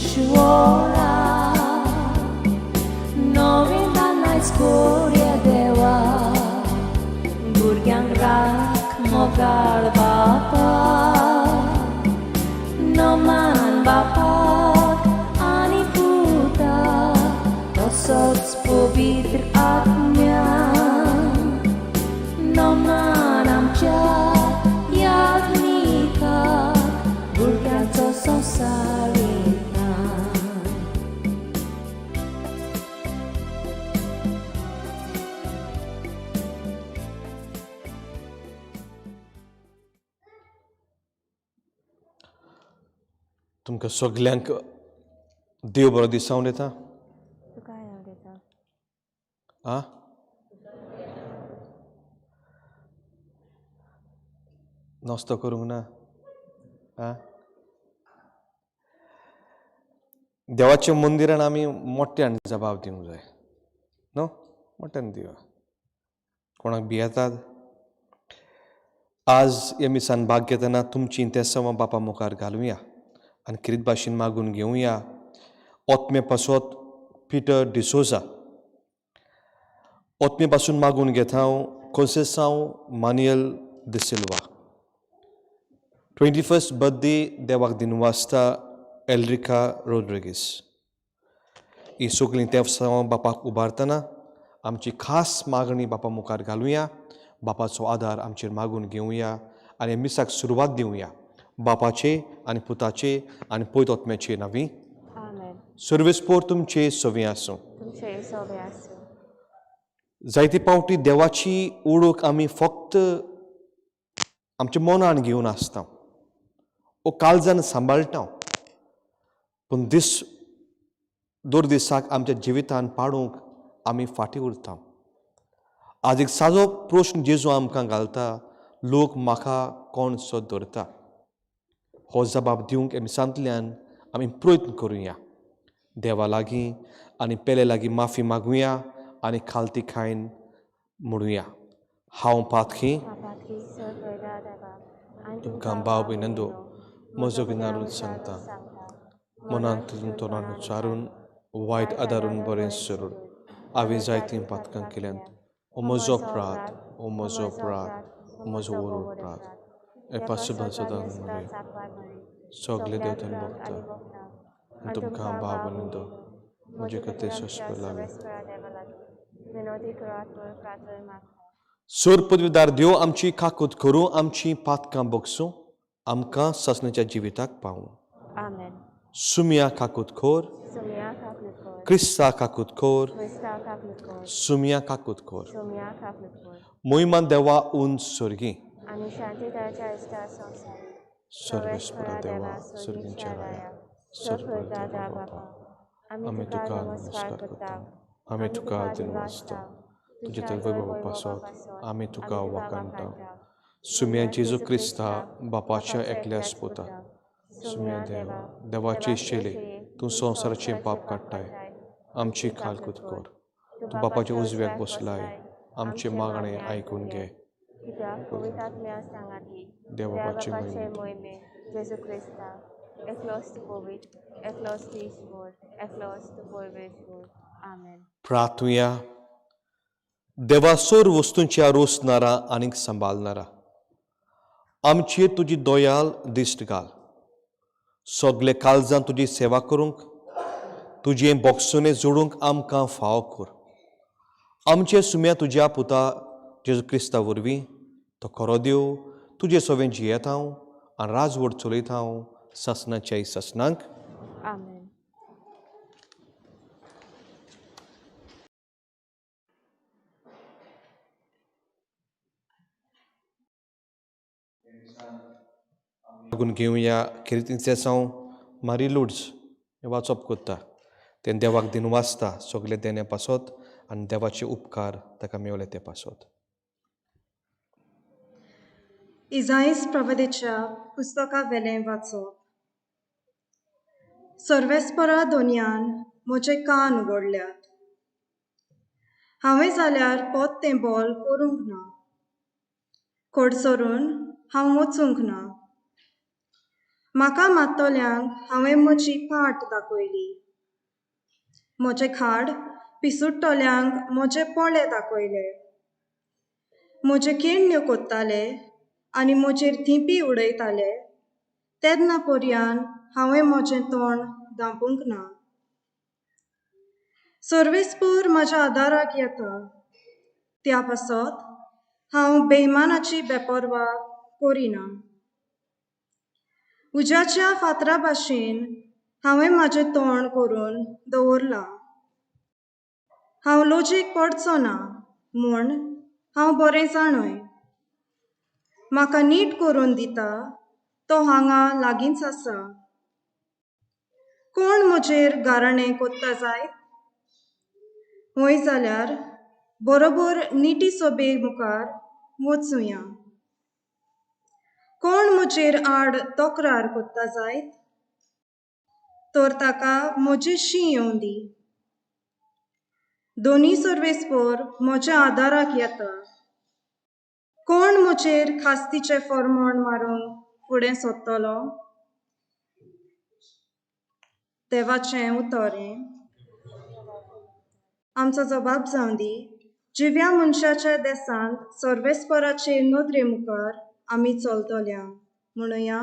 ईश्वरा नवीन दानायच कोरया देवा भुरग्यांक राख मोगाळ बापा नमान बापाक आनी पुताक तसोच पवित्र आत्म्या नमान आमच्या याज्ञिकाक भुरग्यांचो संसार तुमकां सगल्यांक देव बरो दिसांव दिता. आ नस्तो करूंक ना. आ देवाच्या मंदिरान आमी मोठ्यान जबाब दिवंक जाय न्हू. मोठ्यान दिवा कोणाक भियेतात. आज ह्या मिसान भाग घेतना तुमची ते सवा बापा मुखार घालुया आनी किरीत भाशेन मागून घेवया. ओतमे पासोत पिटर डिसोजा. ओतमे पासून मागून घेता हांव कोन्सेसांव मान्युएल द सिल्वा. 21st बर्थडे देवाक दिनू आसता एल्रिका रोड्रिगीस. ही सगळीं त्या सवा बापाक उबारतना आमची खास मागणी बापा मुखार घालुया. बापाचो आदार आमचेर मागून घेवया आनी मिसाक सुरवात दिवया बापाचे आनी पुताचे आनी पयत ओतम्याचे नांवी. सर्वेस्पोर तुमचे सवे आसूं. जायते पावटी देवाची ओळख आमी फक्त आमच्या मनान घेवन आसता ओ काळजान सांबाळटा. पूण दर दिसाक आमच्या जिवितान पाडूंक आमी फाटीं उरता. आज एक सादो प्रश्न जेजू आमकां घालता. लोक म्हाका कोण सो धरता. हो जबाब दिवंक मिसांतल्यान आमी प्रयत्न करुया देवा लागीं आनी पेले लागीं माफी मागुया आनी खालती खायन म्हणुया हांव पातखी तुमकां भाव भयणंदो म्हजो विनारून सांगता. मनांतल्यान तोंडान उच्चारून वायट आदारून बरें सरून हांवें जायतीं पातकां केल्यांत. ओ म्हजो प्रात, ओ म्हजो प्रात, ओ म्हजो ओरो प्रात एपासून सगळे देवतान भोगता तुमकां भाव भयणंदो म्हजे खातीर सोंसपा लागीं. सर पदवीदार देव आमची काकूत करूं आमची पातकां भोगसूं आमकां ससण्याच्या जिविताक पावूं. सुमया काकूत खोर क्रिस्ता काकूत खोर सुमया काकूत खोर. मोहिमान देवा उन सर्गी सर्वेस्परा देवा सर्गींच्या राया सर्वदेवा बापा आमी तुका नमस्कार करता. आमी तुका दिन वाजता. तुजे तर वैभव पासत आमी तुका वाकाणटा. सुम्या जेजू क्रिस्ता बापाच्या एकल्या स्पुता. सुम्या देवा देवाचे शेले तूं संवसाराचें पाप काडटाय. आमची खालकूत कर. तूं बापाच्या उजव्याक बसलाय. आमचे मागणें आयकून घे. देवाचे महिमे जेजू क्रिस्ता एकलोस तू पवित्र एकलोस तू ईश्वर एकलोस तू परमेश्वर. आमेन. प्रार्थुया. देवा सर वस्तूंच्या रोसणारा आनीक सांबाळणारा आमचेर तुजी दोयाल दिश्ट घाल. सगळे काळजान तुजी सेवा करूंक तुजे बोगसुने जोडूंक आमकां फाव कर. आमचे सुम्या तुज्या पुता जेजू क्रिस्ता वरवीं तो खरो देव तुजे सवें जियेत हांव आनी राजवट चलयत हांव ससनाच्या ससनांक. आमेन. लागून घेवया किरितींचे साव मारी लुड्स वाचप करता. तें देवाक दिन वाचता सगळे देण्या पासत आनी देवाचे उपकार ताका मेवले ते पासत. इजाईस प्रवदेच्या पुस्तका वेलें वाचप. सर्वेस्परा दोनयान म्हजे कान उगडल्यात. हांवें जाल्यार पोत तें बोल करूंक ना. खडसरून हांव वचूंक ना. म्हाका मात्तोल्यांक हांवें म्हजी पाट दाखयली. म्हजे खाड पिसुट्टोल्यांक म्हजे पोळे दाखयले. म्हजे केण्ण्यो कोत्ताले आनी म्हजेर थिंपी उडयताले तेन्ना पर्यान हांवें म्हजें तोंड धांपूंक ना. सर्वेस्पर म्हज्या आदाराक येता त्या पासत हांव बेइमानाची बेपरवा करिना. उज्याच्या फातरा भाशेन हांवें म्हजें तोंड करून दवरलां. हांव लॉजीक पडचो ना म्हूण हांव बरें जाणय. म्हाका नीट करून दिता तो हांगा लागींच आसा. कोण म्हजेर गाराणें कोत्ता जायत? हय जाल्यार बरोबर निटी सोबे मुखार वचुया. कोण म्हजेर आड तक्रार कोत्ता जायत? तर ताका म्हजी शीं येवं दी. दोनी सर्वेस्पर म्हज्या आदाराक येता. कोण म्हजेर खास्तीचें फर्मोण मारूंक फुडें सरतलो? देवाचें उतोरें. आमचो जबाब जावं दी. जिव्या मनशाच्या देसांत सर्वेस्पराचे नदरे मुखार आमी चलतल्या. म्हणुया,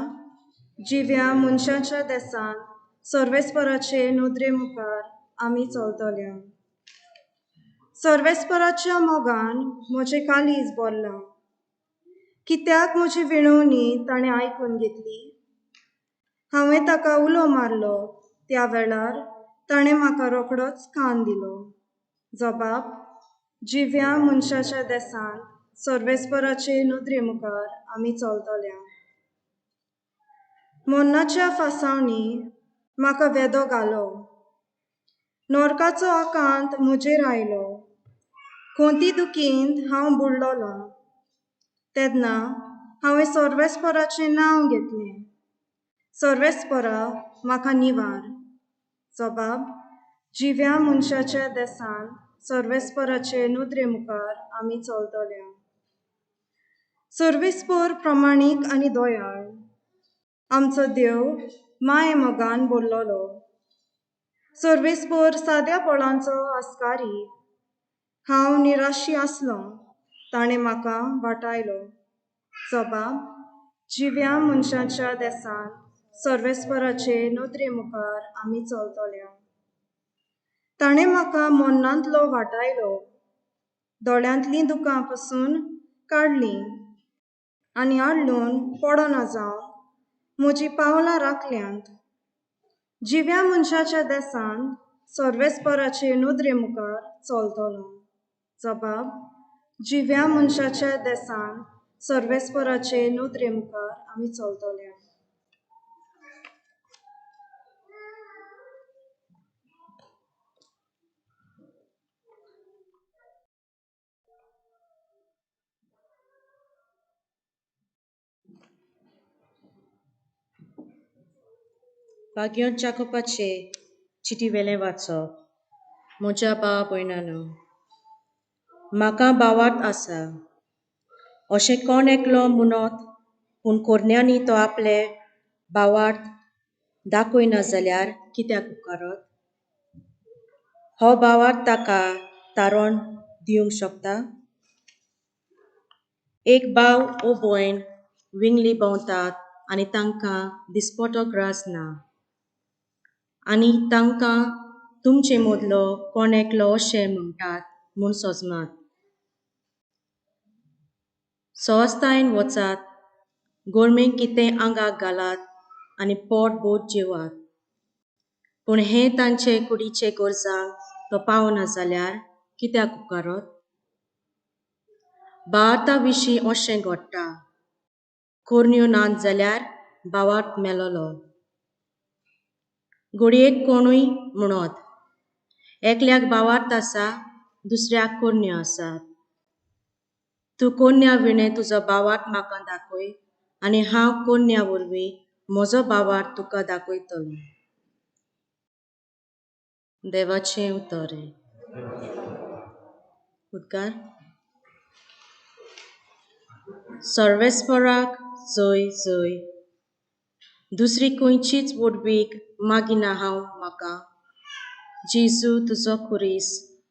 जिव्या मनशाच्या देसांत सर्वेस्पराचे नदरे मुखार आमी चलतल्या. सर्वेस्पराच्या मोगान म्हजें कालीज भरलां. कित्याक म्हजी विणवणी ताणें आयकून घेतली. हांवें ताका उलो मारलो त्या वेळार ताणें म्हाका रोखडोच कान दिलो. जबाब: जिव्या मनशाच्या देसांत सर्वेस्पराचे नदरे मुखार आमी चलतल्या. मोन्नाच्या फासावनी म्हाका वेदो घालो. नरकाचो आकांत म्हजेर आयलो. खोंती दुखींत हांव बुडलोलों. तेन्ना हांवें सर्वेस्पराचें नांव घेतलें. सर्वेस्परा म्हाका निवार. जबाब: जिव्या मनशाच्या देसांत सर्वेस्पराचे नदरे मुखार आमी चलतल्या. सर्वेस्पर प्रमाणीक आनी दयाळ. आमचो देव माये मोगान भरलोलो. सर्वेस्पर साद्यापणाचो आस्कारी. हांव निराशी आसलों, ताणें म्हाका वाटायलो. जबाब: जिव्या मनशाच्या देसांत सर्वेस्पराचे नदरे मुखार आमी चलतल्या. ताणें म्हाका मोन्नांतलो वाटायलो. दोळ्यांतलीं दुकां पसून काडलीं आनी हाडून पडना जावंक म्हजीं पावलां राखल्यांत. जिव्या मनशाच्या देसांत सर्वेस्पराचे नदरे मुखार चलतलों. जबाब: जिव्या मनशाच्या देसांत सर्वेस्पराचे नदरे मुखार आमी चलतल्या. भाग्योन चाकोपाचे चिटी वेलें वाचप. म्हज्या भाव भयणांनो, म्हाका भावार्थ आसा. अशें कोण एकलो म्हणत पूण कोरण्यांनी तो आपले भावार्थ दाखयना जाल्यार कित्याक उपकारत? हो भावार्थ ताका तारण दिवंक शकता? एक भाव वो भयण विंगली भोंवतात आनी तांकां दिसपटो ग्रास ना. आनी तांकां तुमचे मदलो कोण एकलो अशें म्हणटात म्हूण सोजमात. सोवस्थायेन वचात, गोरमेक कितें आंगाक घालात आनी पोट बोट जेवात. पूण हें तांचे कुडीचे गरजांक तो पावना जाल्यार कित्याक उपकारत? भावार्था विशीं अशें घडटा. कोरण्यो नात जाल्यार भावार्थ मेलोलो. घडयेक कोणूय म्हणत, एकल्याक भावार्थ आसा, दुसऱ्याक कोरण्यो आसात. तूं कोरण्या विणें तुजो भावार्थ म्हाका दाखय आनी हांव कोरण्या वरवीं म्हजो भावार्थ तुका दाखयतलों. देवाचें उतोरें. उद्गार. सर्वेस्पराक जय जय. दुसरी खंयचीच वडवीक मागिना हांव म्हाका. जेजू तुजो खुरीस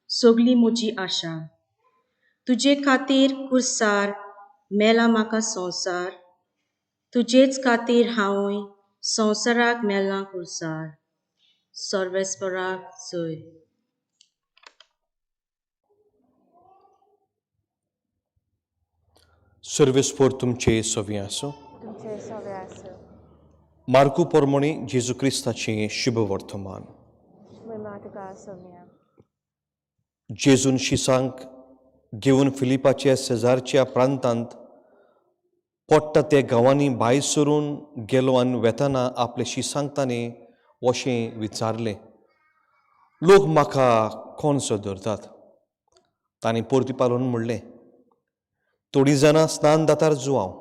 सगली म्हजी आशा. तुजे खातीर कुर्सार मेला म्हाका संवसार. तुजेच खातीर हांवूय संवसाराक मेलां कुर्सार. सर्वेस्पराक जय. सर्वेस्पोर तुमचे सोवी आसूं. तुमचे सवे आसूं. मार्कू पोरमोणी जेजू क्रिस्ताचें शुभ वर्तमान. महिमा तुका सोम्या. जेजून शिसांक घेवन फिलिपाच्या शेजारच्या प्रांतांत पडटा त्या गांवांनी भायर सरून गेलो आनी वेताना आपले शिसांक ताणें अशें विचारलें, लोक म्हाका कोण सो धरतात? ताणें परतीपालोवन म्हणलें, थोडीं जाणां स्नान दातार जुवांव,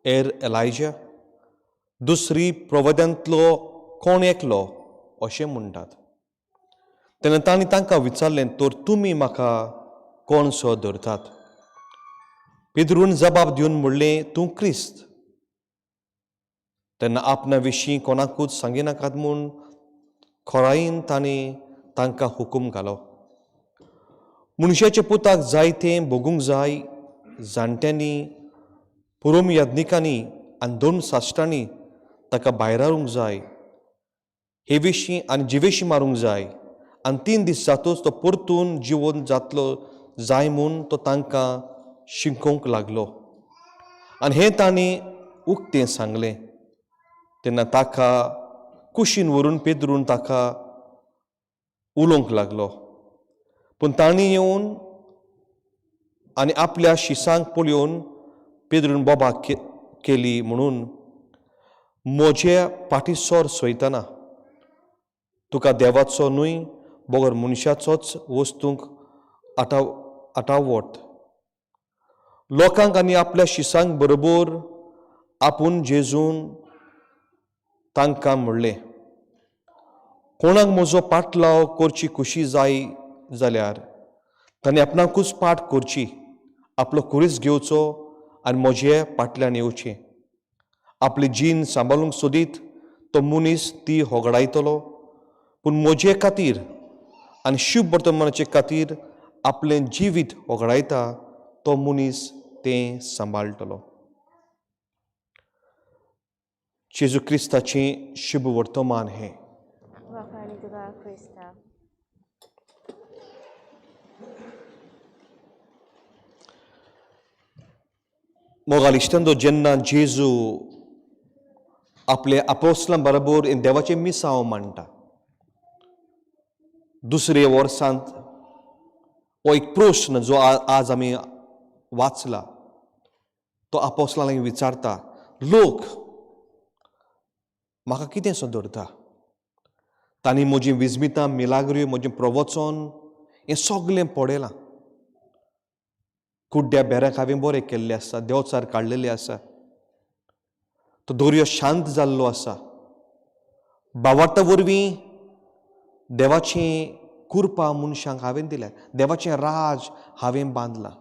एर एलायजा, दुसरी प्रवद्यांतलो कोण एकलो अशें म्हणटात. तेन्ना ताणें तांकां विचारलें, तर तुमी म्हाका कोण सो धरतात? पेद्रून जबाब दिवन म्हणलें, तूं क्रिस्त. तेन्ना आपणा विशीं कोणाकूच सांगिनाकात म्हूण खोरायेन ताणें तांकां हुकूम घालो. मनशाच्या पुताक जाय तें भोगूंक जाय, जाणट्यांनी, पुरोम याज्ञिकांनी आनी धर्मशास्त्रांनी ताका भायर हाडूंक जाय. हे विशीं आनी जिवेशी मारूंक जाय आनी 3 दीस जातूच तो परतून जिवंत जातलो जाय म्हूण तो तांकां शिकोवंक लागलो. आनी हें ताणें उक्तें सांगलें. तेन्ना ताका कुशीन व्हरून पेद्रून ताका उलोवंक लागलो. पूण ताणीं येवन आनी आपल्या शिसांक पळयोवन पेद्रून बोबाक केली म्हणून, म्हज्या पाठीसोर सोयतना तुका देवाचो न्हय बोगर मनशाचोच वस्तूंक आटाववट. लोकांक आनी आपल्या शिसांक बरोबर आपूण जेजून तांकां म्हणलें, कोणाक म्हजो पाटलाव करची खुशी जाय जाल्यार ताणें आपणाकूच पाट करची, आपलो कुरीस घेवचो आनी म्हजे पाटल्यान येवचें. आपली जीण सांबाळूंक सोदीत तो मनीस ती होगडायतलो, पूण म्हजे खातीर आनी शुभ वर्तमानाचे खातीर आपलें जिवीत होगडायता तो मनीस तें सांबाळटलो. जेजू क्रिस्ताचें शुभ वर्तमान हें. वखाणी तुका क्रिस्ता. मोगाल इश्टंदो, जेन्ना जेजू आपले आपोस्तलां बरोबर देवाचें मिसांव मांडटा, दुसरे वर्सांत हो एक प्रश्न जो आज आमी वाचला, तो आपोस्तलांक विचारता, लोक म्हाका कितें सो धरता? तांणी म्हजीं विजमितां, मिलाग्रियो, म्हजें प्रवचन हें सगलें पळयलां. कुड्ड्या बेऱ्याक हांवें बरें केल्लें आसा, देंवचार काडलेलें आसा, तो दर्यो शांत जाल्लो आसा. भावार्था वरवीं देवाचें कृपा मनशांक हांवें दिल्या, देवाचें राज हांवें बांदलां.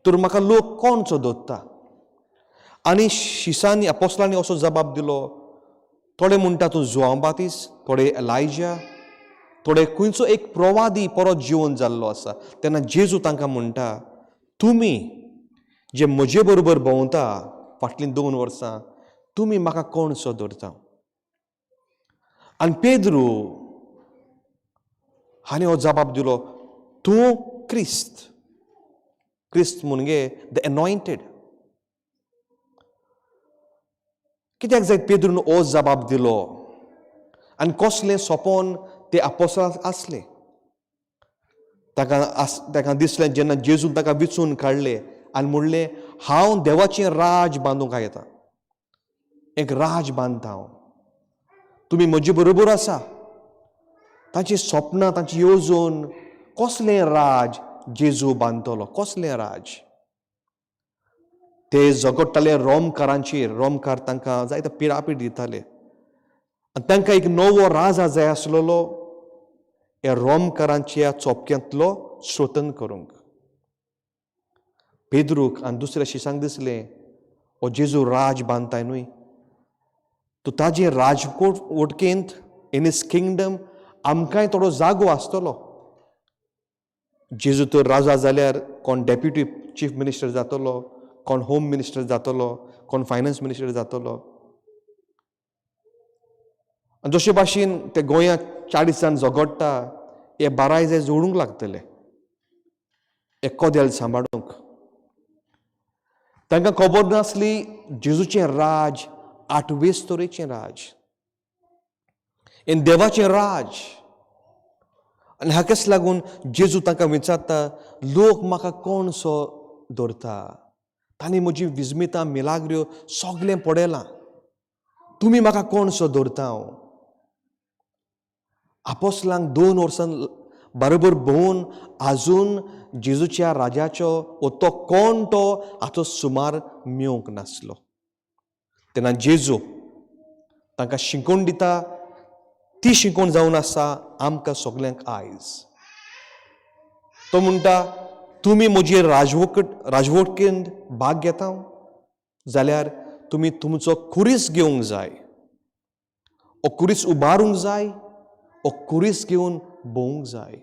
तर म्हाका लोक कोण सो धरता? आनी शिसांनी, आपोस्तलांनी असो जबाब दिलो. थोडे म्हणटा तूं जुआंव बातीस, थोडे एलायजा, थोडे खंयचो एक प्रवादी परत जिवन जाल्लो आसा. तेन्ना जेजू तांकां म्हणटा, तुमी जे म्हजे बरोबर भोंवता फाटलीं 2 वर्सां, तुमी म्हाका कोण सो धरता? आनी पेद्रू हाणें हो जबाब दिलो, तूं क्रिस्त. क्रिस्त म्हणजे द एनॉयंटेड. कित्याक जाय पेद्रून हो जबाब दिलो? आनी कसलें सोपोन ते आपोस्तलांक आसलें? ताका दिसलें जेन्ना जेजून ताका विचून काडलें आनी म्हणलें, हांव देवाचें राज बांदूंक येता, एक राज बांदता हांव, तुमी म्हजे बरोबर आसा. तांची स्वप्नां, तांची येवजण, कसलें राज जेजू बांदतलो, कसलें राज? ते झगडटाले रोमकारांचेर. रोमकार तांकां जायतो पिडापीड दिताले आनी तांकां एक नवो राजा जाय आसलेलो ह्या रोमकारांच्या चोपक्यांतलो स्वतंत्र करूंक. पेद्रूक आनी दुसऱ्या शिसांक दिसलें हो जेजू राज बांदताय न्हय तो ताजे राजकोट वटकेंत इन हिज किंगडम आमकांय थोडो जागो आसतलो. जेजू तर राजा जाल्यार कोण डेप्युटी चीफ मिनिस्टर जातलो, कोण होम मिनिस्टर जातलो, कोण फायनान्स मिनिस्टर जातलो. आनी जशे भाशेन ते गोंयांत 40 जाण झगडटा हे 12 जे जोडूंक लागतले हे कोदेल सांबाळूंक. तांकां खबर नासली जेजूचें राज 8वे स्तोरेचें राज, हें देवाचें राज. आनी हाकाच लागून जेजू तांकां विचारता, लोक म्हाका कोण सो धरता? तांणी म्हजी विस्मितां मिलाग्र्यो सगळें पडयलां. तुमी म्हाका कोण सो धरता? आपोस्तलांक 2 वर्सां बरोबर भोंवन आजून जेजूच्या राजाचो तो कोण तो हाचो सुमार मेळूंक नासलो. तेन्ना जेजू तांकां शिकवण दिता. ती शिकवण जावन आसा आमकां सगल्यांक आयज. तो म्हणटा, तुमी म्हजी राजवटकेंत भाग घेता जाल्यार तुमी तुमचो कुरीस घेवंक जाय. हो कुरीस उबारूंक जाय, हो कुरीस घेवन भोवंक जाय.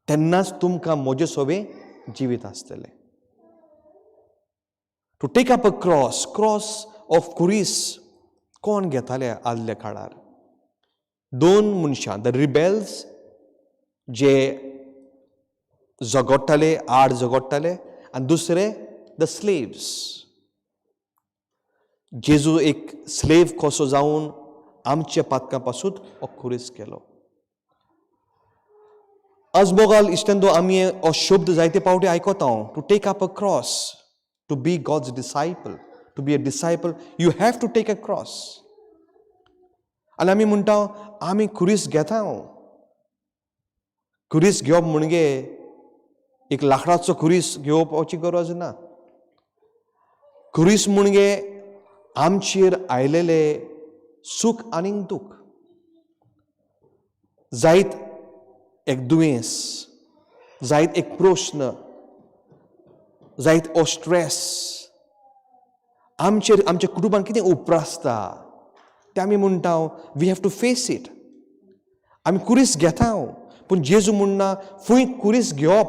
तेन्नाच तुमकां म्हजे सोबे जिवीत आसतलें. To take up a cross of कुरीस कोण घेताले आदल्या काळार? 2 मनशां, द रिबेल्स जे झगडटाले, आड झगडटाले, आनी दुसरे द स्लेव्स. जेजू एक स्लेव कसो जावन आमच्या पातकां पासून हो कुरीस केलो. अजमोगाल इश्टेंदो आमी हो शब्द जायते पावटी आयकता. To take up a cross, to be God's disciple, to be a disciple you have to take a cross. आनी आमी म्हणटा आमी कुरीस घेता. कुरीस घेवप म्हणजे एक लाकडाचो कुरीस घेवपाची गरज ना. कुरीस म्हणजे आमचेर आयलेले सूख आनीक दूख. जायत एक दुयेंस, जायत एक प्रश्न, जायत हो स्ट्रेस आमच्या कुटुंबान कितें उपरासता ते आमी म्हणटा we have to face it. आमी कुरीस घेता. पूण जेजू म्हणना फूंय कुरीस घेवप.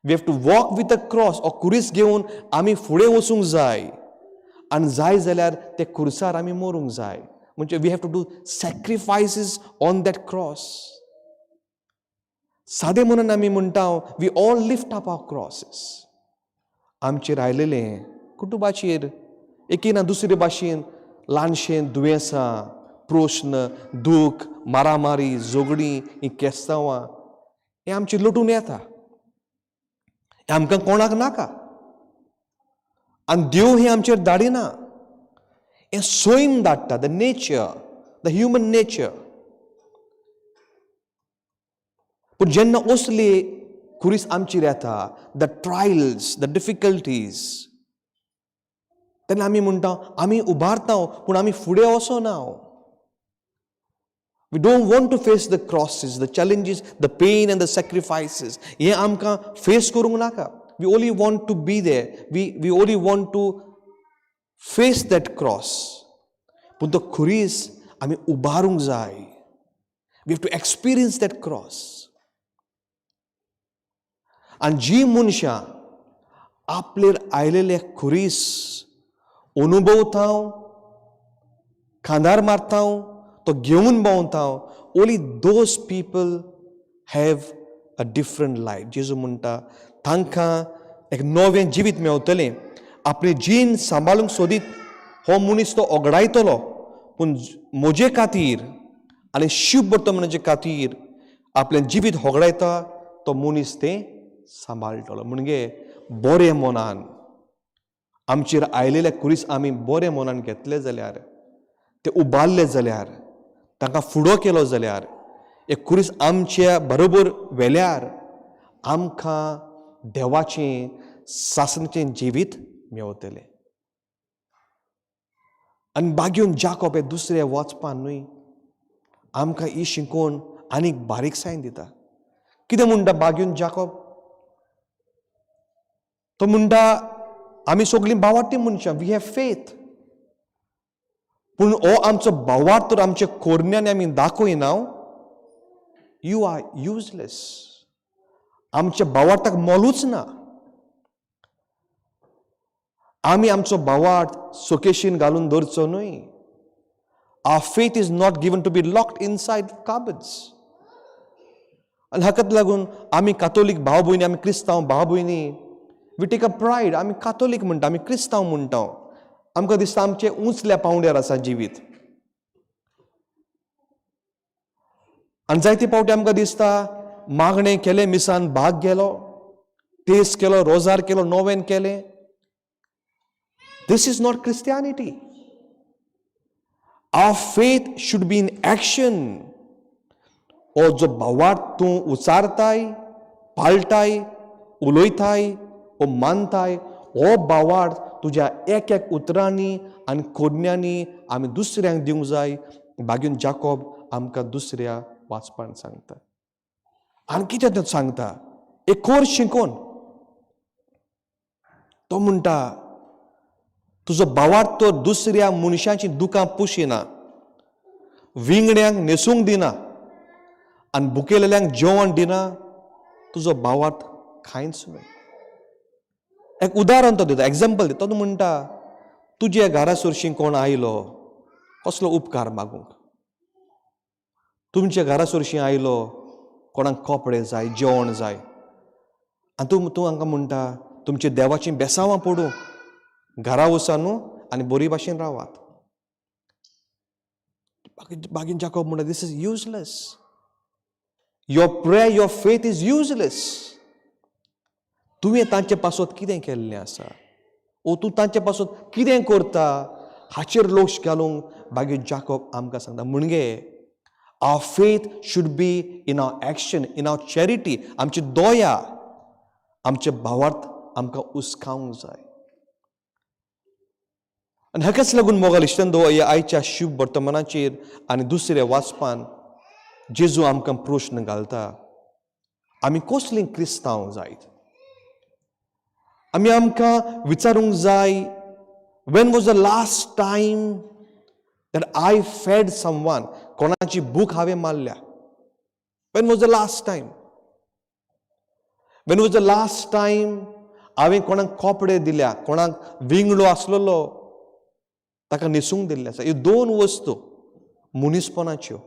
We have to walk with a cross. हो कुरीस घेवन आमी फुडें वचूंक जाय. आनी जाय जाल्यार ते कुर्सार आमी मरूंक जाय. म्हणजे we have to do sacrifices on that cross. सादें म्हणून आमी म्हणटा we all lift up our crosses. आमचेर आयलेलें कुटुंबाचेर एके ना दुसरे भाशेन ल्हानशें दुयेंसां, प्रश्न, दूख, मारामारी, झगडीं, हीं केस्तांवां हें आमचेर लोटून येता. हें आमकां कोणाक नाका. आनी देव हें आमचेर धाडिना. हें सोयीन धाडटा. The nature, the human nature. पूण जेन्ना असली कुरीस आमचेर येता, द ट्रायल्स, द डिफिकल्टीज, तेन्ना आमी म्हणटा आमी उबारता पूण आमी फुडें वचना. We don't want to face the crosses, the challenges, the pain and the sacrifices. हें आमकां फेस करूंक नाका. We only want to be there. We only want to face that cross. पूण तो कुरीस आमी उबारूंक जाय. We have to experience that cross. आनी जी मनशां आपलेर आयलेले कुरीस अनुभवता, खांदार मारता, तो घेवन भोंवता, only those people have a different life. जेजू म्हणटा तांकां एक नवें जिवीत मेळटलें. आपली जीण सांबाळूंक सोदीत हो मनीस तो ओगडायतलो. पूण म्हजे खातीर आनी शिव वर्तमानाचे खातीर आपलें जिवीत होगडायता तो मनीस तें सांबाळटलो. म्हणजे बरे मनान आमचेर आयलेले कुरीस आमी बरे मनान घेतले जाल्यार, ते उबारले जाल्यार, तांकां फुडो केलो जाल्यार, एक कुरीस आमच्या बरोबर व्हेल्यार आमकां देवाचें सासणाचें जिवीत मेळटलें. आनी बागेवन जाकोब हे दुसरे वचपान न्हय आमकां ही शिकवण आनीक बारीकसायन दिता. कितें म्हणटा बागेवन जाकोब? तो म्हणटा आमी सगळीं भावार्थी मनशां, वी हॅव फेथ. पूण हो आमचो भावार्थ तर आमच्या कोरण्यांनी आमी दाखयना, यू आर युजलेस. आमच्या भावार्थाक मोलूच ना. आमी आमचो भावार्थ सोकेशीन घालून दवरचो न्हय. Our faith is not given to be locked inside cupboards. आनी हाकाच लागून आमी कातोलीक भाव भयणी, आमी क्रिस्तांव भाव भयणी, वी टेक अ प्रायड. आमी कातोलीक म्हणटा, आमी क्रिस्तांव म्हणटा. आमकां दिसता आमचे उंचल्या पांवड्यार आसा जिवीत. आनी जायते फावटी आमकां दिसता मागणें केलें, मिसान भाग गेलो, तेस केलो, रोजार केलो, नोवेन केलें. This is not Christianity. Our faith should be in action. हो जो भावार्थ तूं उचारताय, पाळटाय, उलयताय, हो मानताय, हो भावार्थ तुज्या एक एक उतरांनी आनी कोडण्यांनी आमी दुसऱ्यांक दिवंक जाय. बागेन जाकोब आमकां दुसऱ्या वाचपान सांगता. आनी कितें तो सांगता? एक खोर शिकोवन तो म्हणटा, तुजो भावार्थ तो दुसऱ्या मनशांची दुखां पुशिना, विंगड्यांक न्हेसूंक दिना आनी भुकेलेल्यांक जेवण दिना, तुजो भावार्थ कांयच न्हय. एक उदाहरण तो दिता, एग्जाम्पल दिता. तो म्हणटा, तुज्या घरा सुरशीं कोण आयलो, कसलो उपकार मागूंक. तुमच्या घरा सुरशीं आयलो, कोणाक कपडे जाय, जेवण जाय, आनी तूं हांकां म्हणटा, तुमच्या देवाची बेसांवां पडूं, घरा वचा न्हू आनी बरी भाशेन रावात. बागेन जाकोब म्हणटा, this is useless. Your prayer, your faith is useless. तुवें तांचे पासत कितें केल्लें आसा, ओ तूं तांचे पासत कितें करता, हाचेर लक्ष घालूंक बागेन जाकोब आमकां सांगता. म्हणजे our faith should be in our action, in our charity. आमची दया, आमचे भावार्थ आमकां उस्कावंक जाय. आनी हाकाच लागून मोगाल इश्टांनो, ह्या आयच्या शुभ वर्तमानाचेर आनी दुसऱ्या वाचपान जेजू आमकां प्रश्न घालता, आमी कसलीं क्रिस्तांव जायत. आमकां विचारूंक जाय, Wien was the last time that I फेड समवन, कोणाची भूक हांवें मारल्या. Wien was the last time. Wien was the last time हांवें कोणाक कपडे दिल्या, कोणाक विंगडो आसलेलो ताका न्हेसूंक दिल्ले आसा. ह्यो दोन वस्तू मनीसपणाच्यो.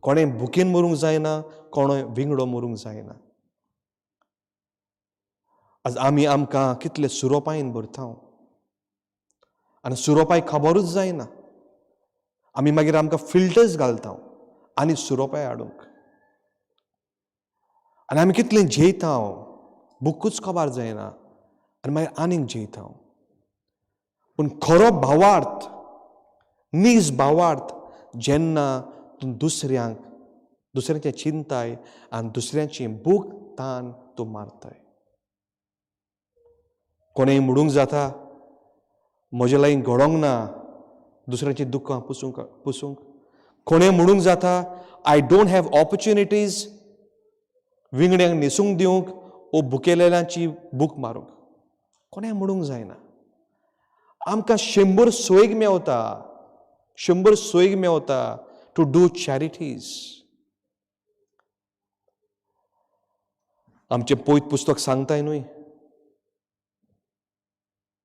कोणें भुकेन मरूंक जायना, कोणें विंगडो मरूंक जायना. आज आमी आमकां कितले सुरोपायेन भरता आनी सुरोपाय खबरूच जायना. आमी मागीर आमकां फिल्टर्स घालता आनी सुरोपाय हाडूंक. आनी आमी कितलें जेयता, बुकूच खबर जायना आनी मागीर आनीक जेयता. पूण खरो भावार्थ, नीज भावार्थ जेन्ना तूं दुसऱ्यांचें चिंताय आनी दुसऱ्यांची भूक तान तूं मारताय. कोणेंय म्हणूंक जाता, म्हजे लागीं घडोंक ना दुसऱ्यांची दुखां पुसूंक. कोणेंय म्हणूंक जाता, आय डोंट हॅव ऑपॉर्च्युनिटीज विंगड्यांक न्हेसूंक दिवंक ओ भुकेलेल्यांची भूक मारूंक. कोणेंय म्हणूंक जायना. आमकां 100 सोयग मेवता टू डू चॅरिटीज. आमचें पयत पुस्तक सांगताय न्हय,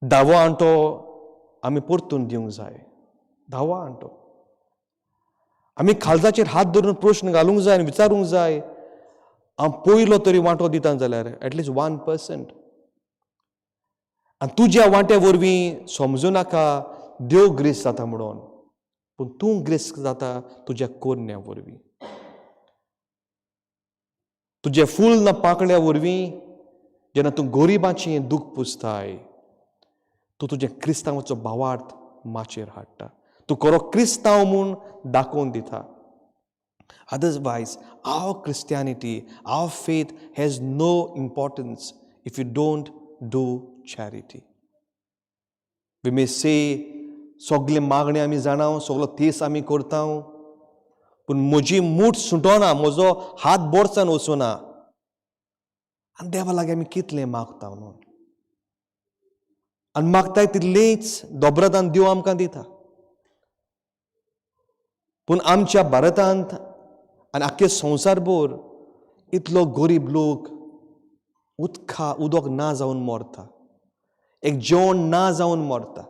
10वो आंटो आमी परतून दिवंक जाय. 10वो आंटो आमी खालजाचेर हात धरून प्रश्न घालूंक जाय आनी विचारूंक जाय, हांव पयलो तरी वांटो दिता जाल्यार एटलिस्ट 1%. आनी तुज्या वांट्या वरवीं समजूं नाका देव ग्रेस जाता म्हणून, पूण तूं ग्रेस जाता तुज्या कोरण्या वरवीं. तुजे फूल ना पाकळ्या वरवीं जेन्ना तूं गोरिबाचें दूख पुसताय, तूं तुजें क्रिस्तांवाचो भावार्थ माचयेर हाडटा. तूं खरो क्रिस्तांव म्हूण दाखोवन दिता. Otherwise, our Christianity, our faith has no importance if you don't do charity. We may say, सगळे मागणे आमी जाणा, सगळो तेस आमी करता, पूण म्हजी मूठ सुटोना, म्हजो हात बोर्सान वचूना. आनी देवा लागीं आमी कितलें मागता न्हू. आनी मागताय तितलेंच दोबरदान देव आमकां दिता. पूण आमच्या भारतांत आनी आख्खे संवसारभर इतलो गरीब लोक उदक ना जावन मरता, एक जेवण ना जावन मरता.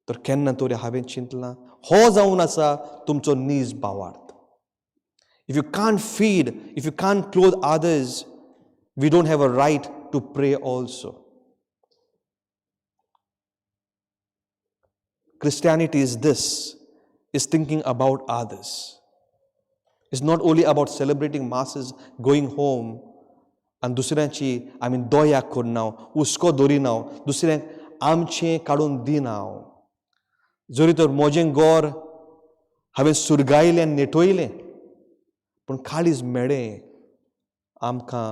तर केन्ना तरी हांवें चिंतलां, हो जावन आसा तुमचो नीज भावार्थ. If you can't feed, if you can't clothe others, we don't have a right to pray also. Christianity is this, is thinking about others. It's not only about celebrating masses, going home, आनी दुसऱ्यांची आमी दया करनाव, हुस्को दवरिनाव, दुसऱ्यांक आमचें काडून दिनाव. जरी तर म्हजें गोर हांवें सुरगायलें आनी नेटोयलें, पूण काळीज मेळ्ळें आमकां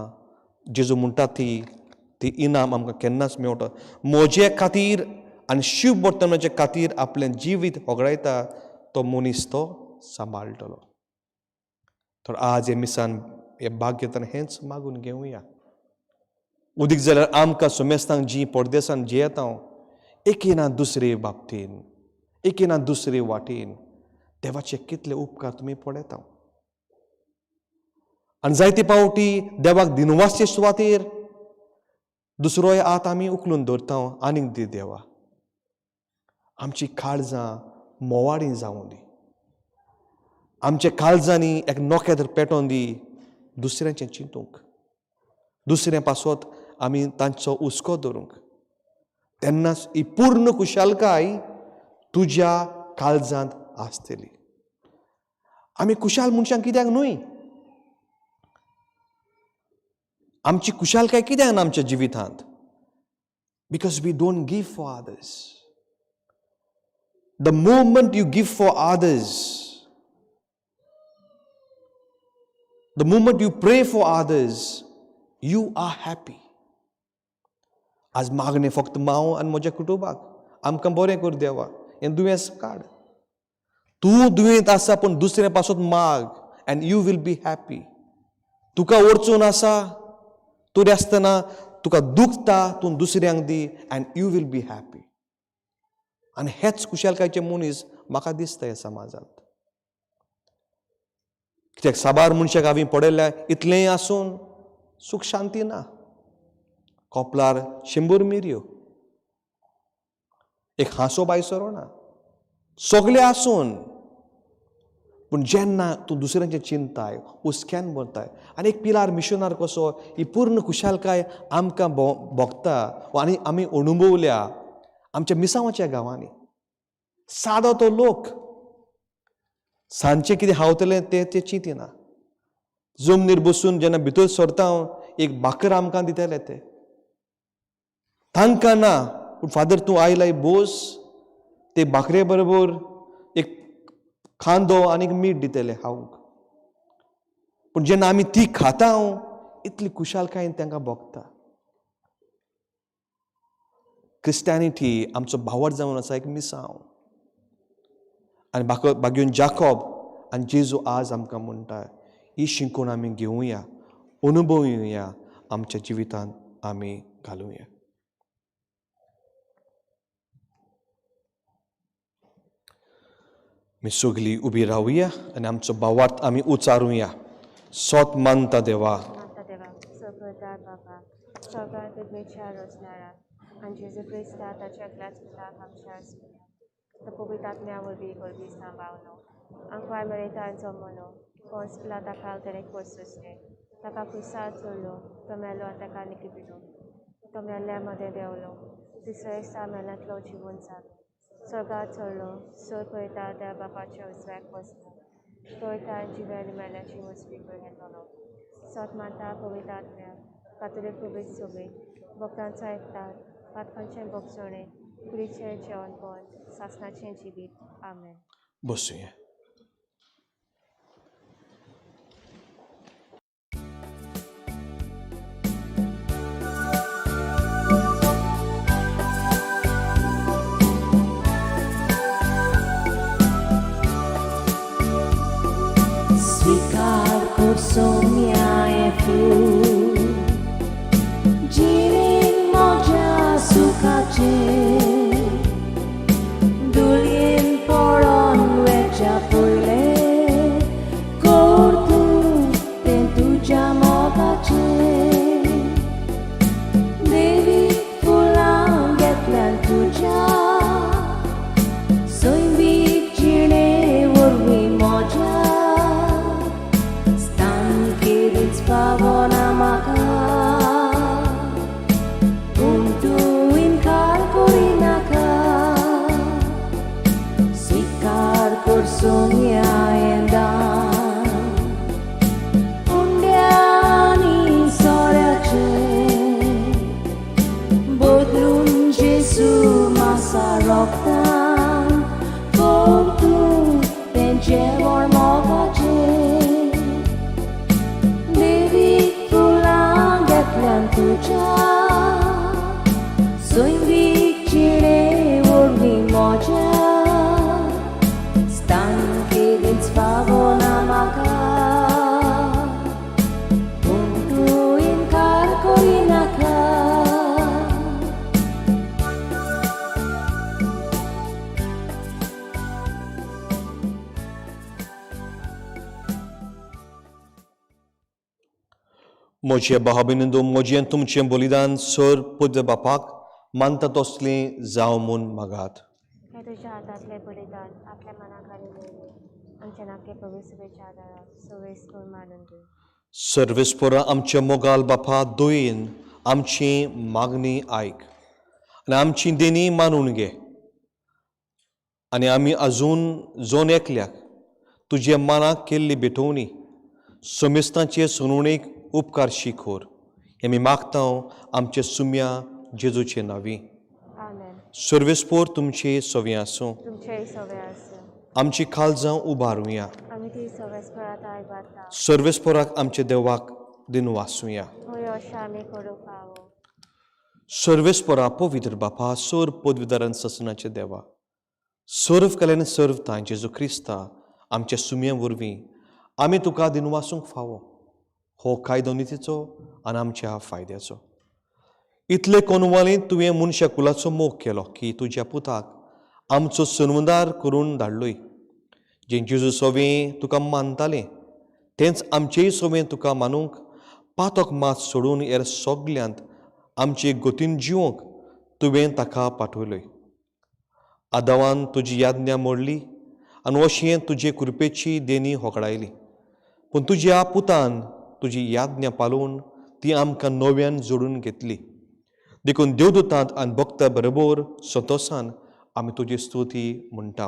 जेजू म्हणटा ती इनाम आमकां केन्नाच मेळटा. म्हजे खातीर आनी शिव वर्तनाचे खातीर आपलें जिवीत होगडायता तो मनीस तो सांबाळटलो. तर आज हे मिसान हे भाग्येतान हेंच मागून घेवया. उदीक जाल्यार आमकां सुमेस्तांक जी परदेसांत जियेता एके ना दुसरे बाबतीन, एके ना दुसरे वाटेन देवाचे कितले उपकार तुमी पळयता. आनी जायते पावटी देवाक दिनवासचे सुवातेर दुसरोय हात आमी उखलून दवरता, आनीक दी देवा. आमची काळजां मोवाळीं जावं दी, आमच्या काळजांनी एक नोखेत्र पेटोवन दी दुसऱ्यांचें चिंतूंक, दुसऱ्या पासत आमी तांचो हुस्को धरूंक. तेन्नाच ही पूर्ण कुशालकाय तुज्या काळजांत आसतली. आमी कुशाल मनशांक कित्याक न्हय? आमची कुशालकाय कित्याक ना आमच्या जिवितांत? Because we don't give for others. The moment you give for others, the moment you pray for others, you are happy. आज मागणें फक्त हांव आनी म्हज्या कुटुंबाक, आमकां बरें कर देवा, हें दुयेंस काड. तूं दुयेंत आसा पूण दुसऱ्या पासून माग and you will be happy. तुका ओरचून आसा तरी आसतना तुका दुखता तूं दुसऱ्यांक दी and you will be happy. आनी हेच कुशलकायेचे मनीस म्हाका दिसता ह्या समाजांत. कित्याक साबार मनशाक हांवें पळयल्या इतलेंय आसून सूख शांती ना. कोपलार 100 मिरयो, एक हांसो बायसरो ना, सगळें आसून पूण जेन्ना तूं दुसऱ्यांचें चिंताय, हुस्क्यान भरताय, आनी एक पिलार मिशनार कसो ही पूर्ण कुशालकाय आमकां भोगता आनी आमी अणभवल्या आमच्या मिसांवाच्या गांवांनी. सादो तो लोक सांजचें कितें हावतलें तें चिंतिना. जमनीर बसून जेन्ना भितर सरता एक भाकर आमकां दितले ते तांकां ना, पूण फादर तूं आयलाय बोस, ते भाकरे बरोबर एक खांदो आनीक मीठ दितले खावंक. पूण जेन्ना आमी ती खाता इतली कुशालकायेन तांकां भोगता. क्रिस्टियानिटी आमचो भावार्थ जावन आसा एक मिसांव. आनी भाग्यून जाकोब आनी जेजू आज आमकां म्हणटा ही शिंकून आमी घेवया, अनुभवुया, आमच्या जिवितांत आमी घालुया. आमी सगळीं उबी रावया आनी आमचो भावार्थ आमी उचारुया. सोत मानता देवा, सगळ्यात बाबा, सगळ्यात वेगवेगळ्या रचणारा आनी जेजू क्रिस्ता ताच्या एकल्याच पुताक आमच्या आसुया. तो पवित्र आत्म्या वरवीं करबी सांबाळलो. आंकवाय मेळयतांचो मनो कोस पिला ताका तेणें कोसुसलें. ताका क्रुसार चडलो, तो मेलो आनी ताका निखिपिलो. तो मेल्ल्या मदें देंवलो, तिसऱ्या दिसा मेल्यांतलो जिवून जालो. स्वर्गांत चडलो, सोय पळयता त्या बापाच्या उजव्याक बसलो. तो त्या जिव्या मेल्ल्याची वसपी करून येतलो. सोत मानता पवित्र आत्म्या, कातोलीक पवित्र सभेक, भक्तांचो एकठांय, पातकांचें भोगसणें, कुडीचें जेवणपण, सासणाचें जिवीत. आमेन. बसूया. Svikar kod som jag är full. Dźwięk moja तुझ्या सोयीक जिणे ओढणी मोज्या स्थान केलीच फावो ना म्हाका पूण तूं इन्कार करिनाका म्हज्या भाव भयणींनो, म्हजें तुमचें बलिदान सर पद्य बापाक मानता तसलें जावं म्हूण मागात. हे तुझ्या हातांतलें बलिदान आपल्या मनाक आनी दवरी आमच्या नाके पवित्रतेच्या आदाराक सवेस करून मानून दी. सर्वेस्परा आमच्या मोगाल बापा दोयेन आमची मागणी आयक आनी आमची देणी मानून घे आनी आमी आजून जोन एकल्याक तुज्या मनाक केल्ली भेटोवणी समेस्तांचे सुनावणेक उपकार शिकोर. हे आमी मागतां आमच्या सुम्या जेजूचे नांवी. आमेन. सर्वेस्पोर तुमचे सवे आसूं. तुमचेय सवे आसूं. आमची काळजां उबारुया. आमी ती सवेस्परात आयबाता. सर्वेस्पोराक आमच्या देवाक दिन वासूया. होय अशें आमी करूंक फावो. सर्वेस्परा पवित्र बापा सर पदवीधरान ससनाचे देवा सर्व केल्यान सर्वता जेजू क्रिस्ता आमच्या सुम्या वरवीं आमी तुका दिन वासूंक फावो. हो कायदो नितीचो आनी आमच्या फायद्याचो. इतले कोनवालींत तुवें मनशा कुलाचो मोग केलो की तुज्या पुताक आमचो सन्मदार करून धाडलोय. जें जेजू सोवें तुका मानतालें तेंच आमचेय सोवें तुका मानूंक पातोक मात सोडून हेर सोगल्यांत आमचे गोतीन जिवंक तुवें ताका पाठवलोय. आदावान तुजी याज्ञा मोडली आनी अशें तुजे कृपेची देणी होगडायली. पूण तुज्या पुतान तुजी याज्ञा पालोवन ती आमकां नव्यान जोडून घेतली. देखून देवदूतांत आनी भक्ता बरोबर संतोशान आमी तुजी स्तुती म्हणटा.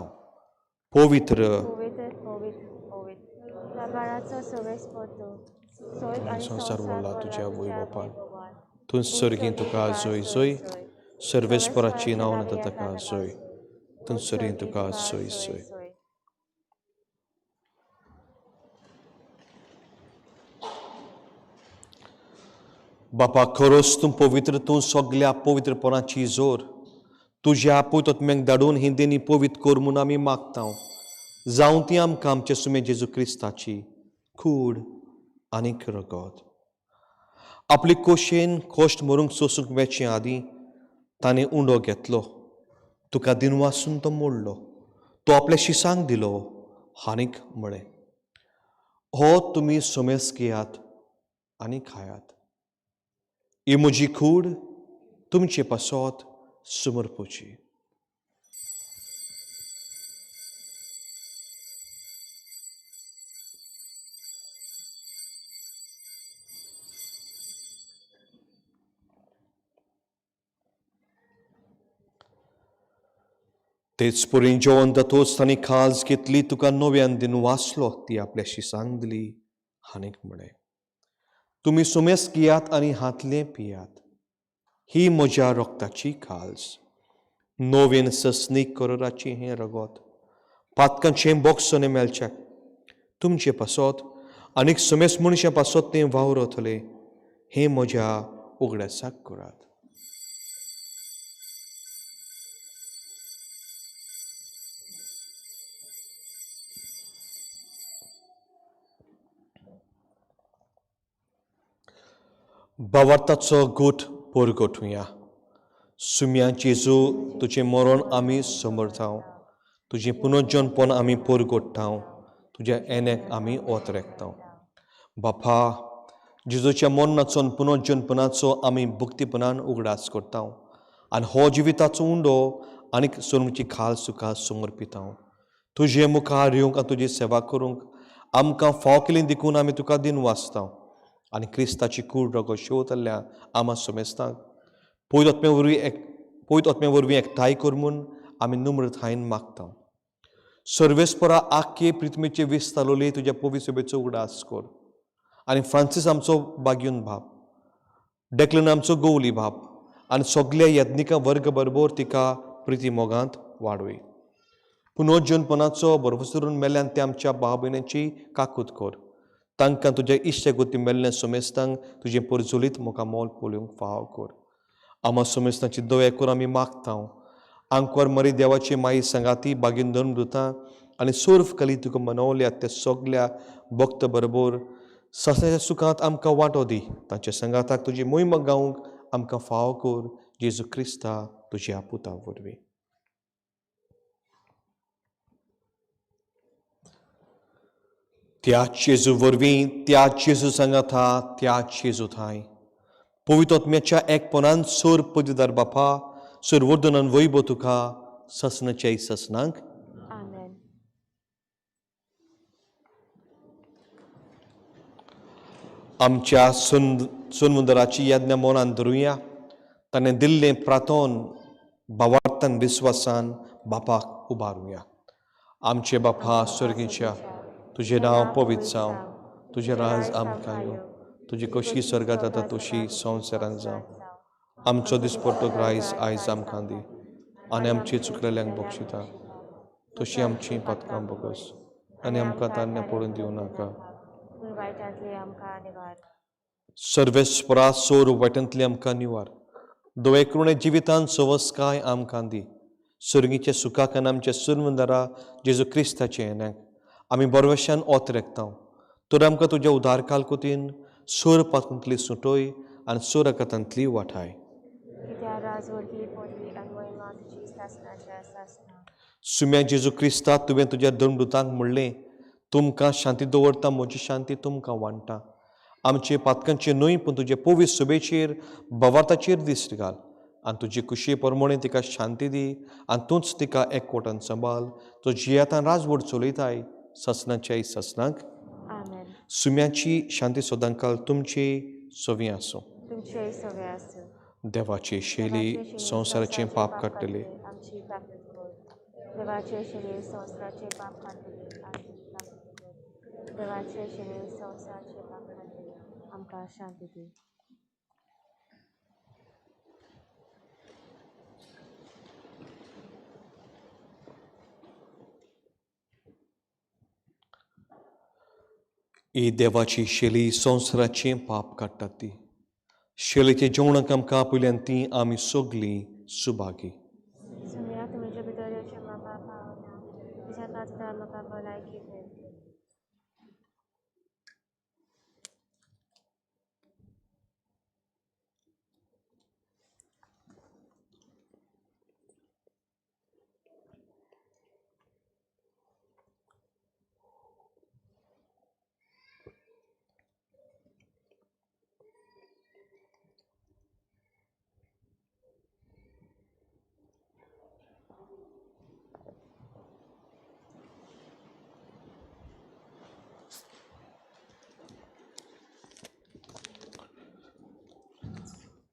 पवित्र पवित्र पवित्र पवित्र प्रकाराचो सवेस्पर तूं सोयीक आनी संवसार वाला तुज्या वैभवान भगवान थंय सर्गीं तुका जय जय. सर्वेस्पराची नांव नता ताका जय. थंय सर्गीं तुका जय जय. बापा खरोच तूं पवित्र. तूं सगल्या पवित्रपणाची जोर तुज्या पवित्रात्म्याक धाडून ही देणी पवित्र कर म्हूण आमी मागतां. जावं ती आमकां आमच्या सुमे जेजू क्रिस्ताची कूड आनीक रगत. आपली खोशेन कश्ट मरूंक सोसूंक वेचे आदीं ताणें उंडो घेतलो. तुका दिनवासून तो मोडलो. तो आपल्या शिसांक दिलो आनीक म्हळें, हो तुमी समेस घेयात आनी खायात. ही म्हजी कूड तुमचे पासत समर्पूची. तेच परीन जेवण जातोच तांणी काळज घेतली. तुका नव्यान दिन वाचलो. ती आपल्या शिसांक दिली आनीक म्हळें, तुमी सुमेस घेयात आनी हातले पियात. ही म्हज्या रोगताची काळज. नवेन ससनीक करोराची हें रगत पातकांचें बोगसोने मेलचें तुमचे पासत आनीक समेस मनशा पासत तें वावरतलें. हें म्हज्या उगड्यासाक करात. भावार्थाचो गोठ परगोठुया. सुम्या जेजू तुजें मरण आमी समरतांव. तुजें पुनर्जन्मपण आमी परगोडटांव. तुज्या येण्याक आमी ओतरेकतांव. बापा जेजूच्या मरणाचो आनी पुनर्जन्मपणाचो आमी भक्तीपणान उगडास करतांव आनी हो जिविताचो उंडो आनीक सोर्मची खाल तुका समर्पितांव. तुजे मुखार येवंक आनी तुजी सेवा करूंक आमकां फाव केलें देखून आमी तुका दिन वाचतांव आनी क्रिस्ताची कूड रगत शेवतल्या आमा समेस्तांक पवित्र आत्म्या वरवीं एकठांय कर म्हूण आमी नम्रतायेन मागतांव. सर्वेस्परा आख्खे पृथ्वीचे विस्तारलोले तुज्या पवित्र सभेचो उगडास कर आनी फ्रांसीस आमचो बाग्यून भाव, डेक्लन आमचो गवली भाव आनी सगल्या यत्निका वर्ग बरोबर तिका प्रिती मोगांत वाडोय. पुनर्जन्मपणाचो भरवसो धरून मेल्यान ते आमच्या भाव भयणांची काकूत कर. तांकां तुज्या इश्टगुती मेल्लें सुमेस्तांक तुजें परजुलीत मुखार मोल पोळ्यूंक फाव कर. आमा सुमेस्तांची दोळे करून आमी मागतां. आंकवार मरी देवाची माई संगाती बागीन धरून दुतां आनी सर्व कली तुका मनवल्या त्या सगल्या भक्त बरोबर ससण्याच्या सुखांत आमकां वांटो दी. तांच्या संगाताक तुजी मोहीम गावंक आमकां फाव कर. जेजू क्रिस्ता तुज्या पुता वरवीं. त्या जेजू वरवीं, त्या जेजू सांगाता, त्या जेजू थंय पवित्र आत्म्याच्या एकपणान सोर पदवीदार बापा, सोर वर्धनान वैभव तुका ससनाचे ससनांक. आमेन. आमच्या सुनमुदराची यज्ञ मनान धरुया. ताणें दिल्लें प्रार्थोन भावार्थान विस्वासान बापाक उबारुया. आमचे बापा स्वर्गीच्या, तुझें नांव पवित्र जावं, तुजें राज आमकां यो, तुजी कशी स्वर्गांत जाता तशी संवसारांत जावं. आमचो दिसपट्टो रायज आयज आमकां दी आनी आमची चुकलेल्यांक बक्षिता तशी आमची पातकां बोगस आनी आमकां तारण्या पडून दिवं नाका. वायटांतली आमकां निवार. सर्वेस्परा सोर वायटांतली आमकां निवार. दोळे करुणे जिवितांत सवस्काय आमकां दी. सर्गीच्या सुखाक आनी आमच्या सुरमुंदरा जेजू क्रिस्ताचे येण्याक आमी बरवशान ओत रेखतां. तर आमकां तुज्या उदार कालकुतीन सोर पातकांतली सुटोय आनी सोर अकातांतली वाठाय. कित्या राजवटी पदवी आनी महिमा तुजी सासणाच्या सासना. सुम्या जेजू क्रिस्ता तुवें तुज्या धर्मदुतांक म्हणलें, तुमकां शांती दवरता, म्हजी शांती तुमकां वांटा. आमचे पातकांचे न्हय पूण तुजे पवित्र सुबेचेर भवार्थाचेर दिश्ट घाल आनी तुजी खुशी प्रमाणे तिका शांती दी आनी तूंच तिका एकवटान सांबाळ. तो जियेंतान राजवट चलयताय ससनाचे ससनांक. आमेन. सुम्याची शांती सदांकाल तुमची सोवी आसूं. तुमचे सगळे आसूं. देवाची शेली संवसाराचें पाप काडटली. आमची ताकद कर. देवाचे शरीर संवसाराचे पाप काडटली आमची ताकद कर. देवाचे शरीर संवसाराचे पाप काडटली आमकां शांती दी. ही देवाची शेली संवसाराचें पाप काडटा ती. शेलीचे जेवणाक आमकां आपयल्यान ती आमी सगलीं सुभागी. सुम्या तुमच्या भितर येवचें म्हाका पावना. तुज्या खातीर म्हाका भलायकी मेळटली.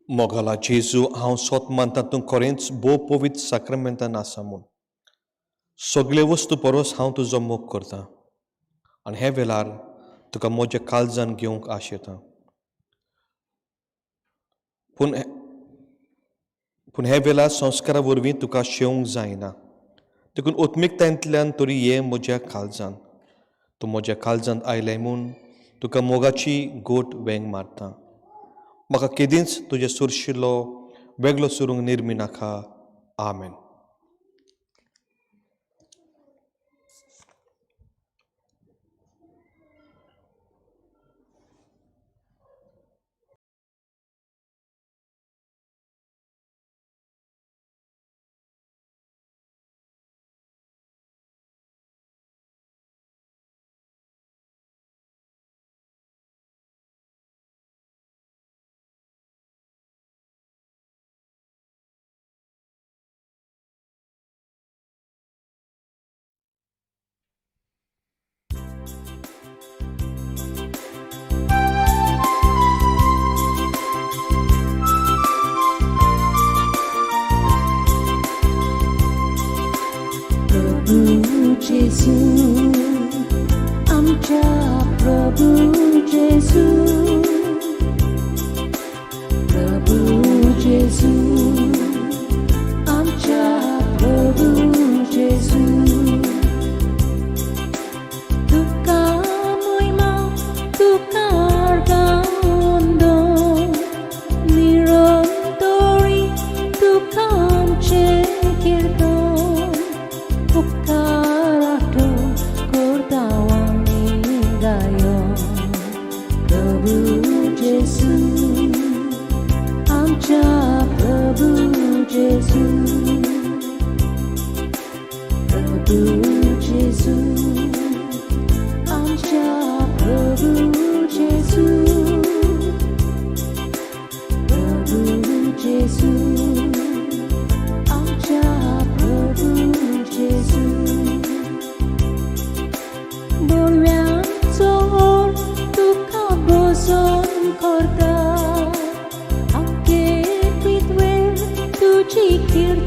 मोगाला जेजू हांव सोत मानता तूं खरेंच भोव पवित्र साक्रमेंतान आसा म्हूण. सगळे वस्तू परस हांव तुजो मोग करतां आनी हे वेळार तुका म्हज्या काळजान घेवंक आशेतां. पूण हे वेळार संस्कारा वरवीं तुका शेवंक जायना. देखून ओत्मिकतायेंतल्यान तरी हे म्हज्या काळजान. तूं म्हज्या काळजांत आयलें म्हूण तुका मोगाची गोट वेंग मारता. म्हाका केदींच तुजे सुरशिल्लो वेगळो सुरूंक निर्मी नाका. आमेन. Jesu, आमच्या प्रभू जेजू, प्रभू जेजू, आमच्या प्रभू जेजू. तुका महिमा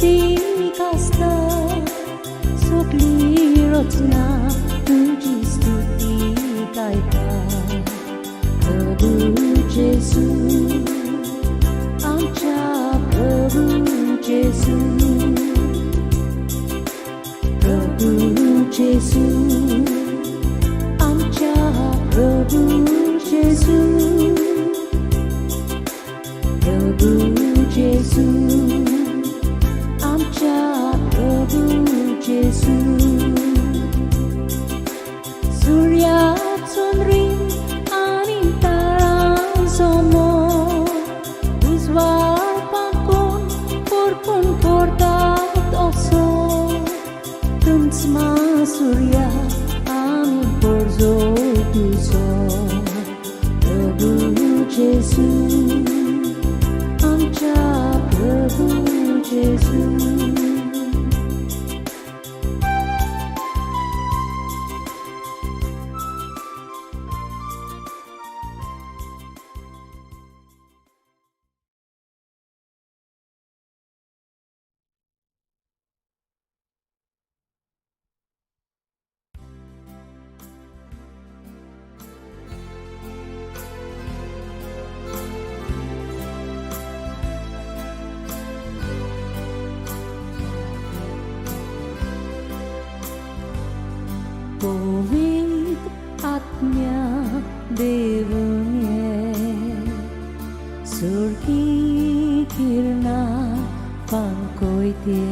स्तुतीक आसता सगळी रचना तुझी स्तुतीक आयता प्रभू जेजू आमच्या प्रभू जेजू प्रभू जेजू आमच्या प्रभू जेजू प्रभू जेजू आमच्या प्रभू जेजू सूर्याचो रीण आनी तारांसमोर उजवाड पाकोन परतून करतात असो तुमचमा सूर्या आमी परजो तुजो प्रभू जेजू आमच्या प्रभू जेजू पवित्र आत्म्या देवून ये सुर्गी किरणा पांकोयते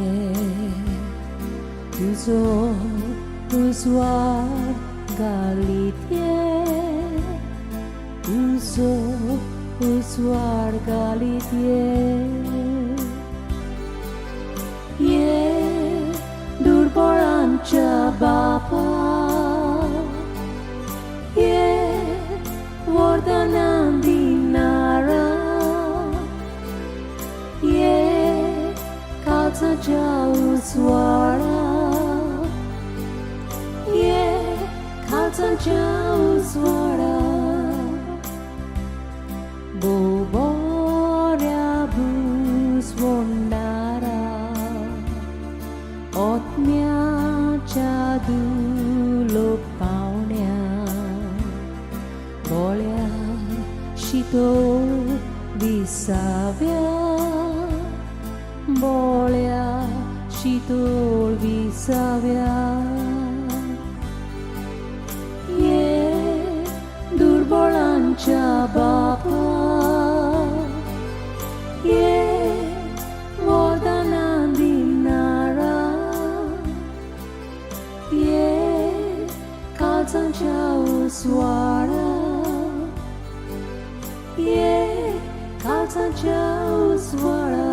तुजो उजवाड घालीते तुजो उजवाड घालीते ये दुर्बळांच्या बापा वरदान दिनारा ये काळजाच्या उजवाडा ये काळजाच्या उजवाडा बोबऱ्या भुजवणारा आत्म्याच्या दुलो पावण्या बोळ्या शीतोळ विसाव्या बोळ्या शीतोळ विसाव्या ये दुर्बळांच्या बापा ये वरदान दिनारा ये काळजाच्या उजवाडा ये काळजाच्या उजवाडा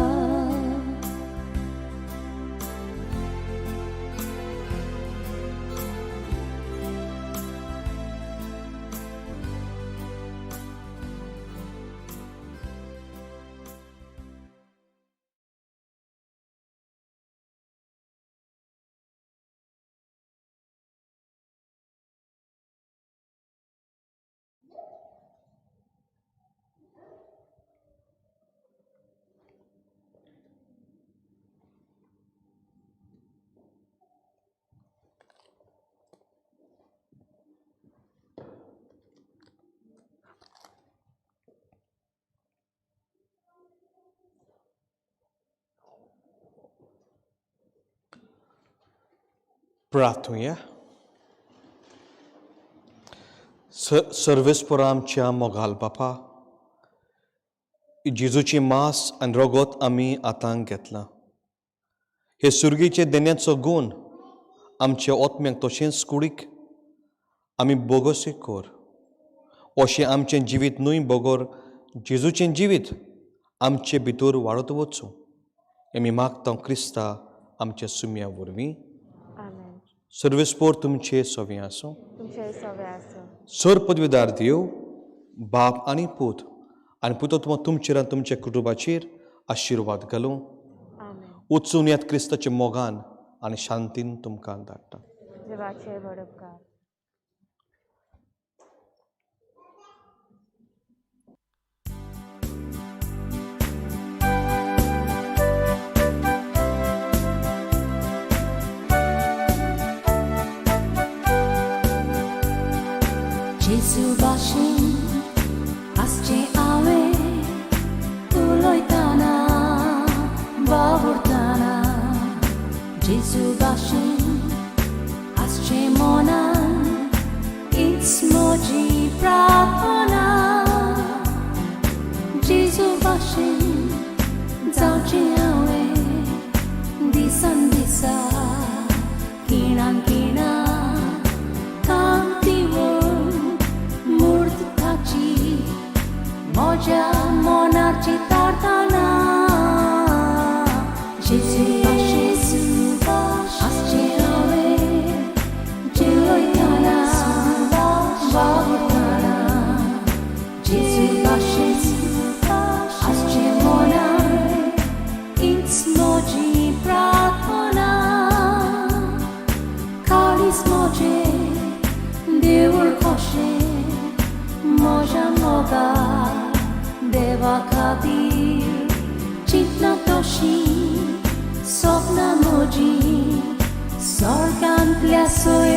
प्रार्थूया. सर्वेस्परा आमच्या मोगाल बापा, जेजूची मास आनी रगत आमी आतां घेतला. हे सुर्गीचे देण्याचो गूण आमच्या आत्म्याक तशेंच कुडीक आमी बोगोसे कोर. अशें आमचें जिवीत न्हय बोगोर जेजूचें जिवीत आमचे भितर वाडत वचूं. आमी मागता क्रिस्ता आमच्या सुम्या वरवीं. आमेन. सर्वेस्पोर तुमचे सोवे आसूं. तुमचे सवे आसूं. सर पदवीदार देव, बाप आनी पूत आनी पुतत्व तुमचेर आनी तुमच्या कुटुंबाचेर आशिर्वाद घालूं. आमेन. वचून येत क्रिस्ताच्या मोगान आनी शांतीन तुमकां धाडटा. देवाचे बरे उपकार. Jesu bashin asche ave uloitana bavurtana Jesu bashin asche monan it's moji prarthana Jesu bashin जाऊचे ave disan disa kinan kina Moja monarchi tartana Jesu bash asche ave jiloitana bavurtana Jesu bash asche mona it's moji prarthana kalis moje devur khoshe moja moga Deva Khatir Chitna Toshi Sopna Moji Sorgan Plyasoi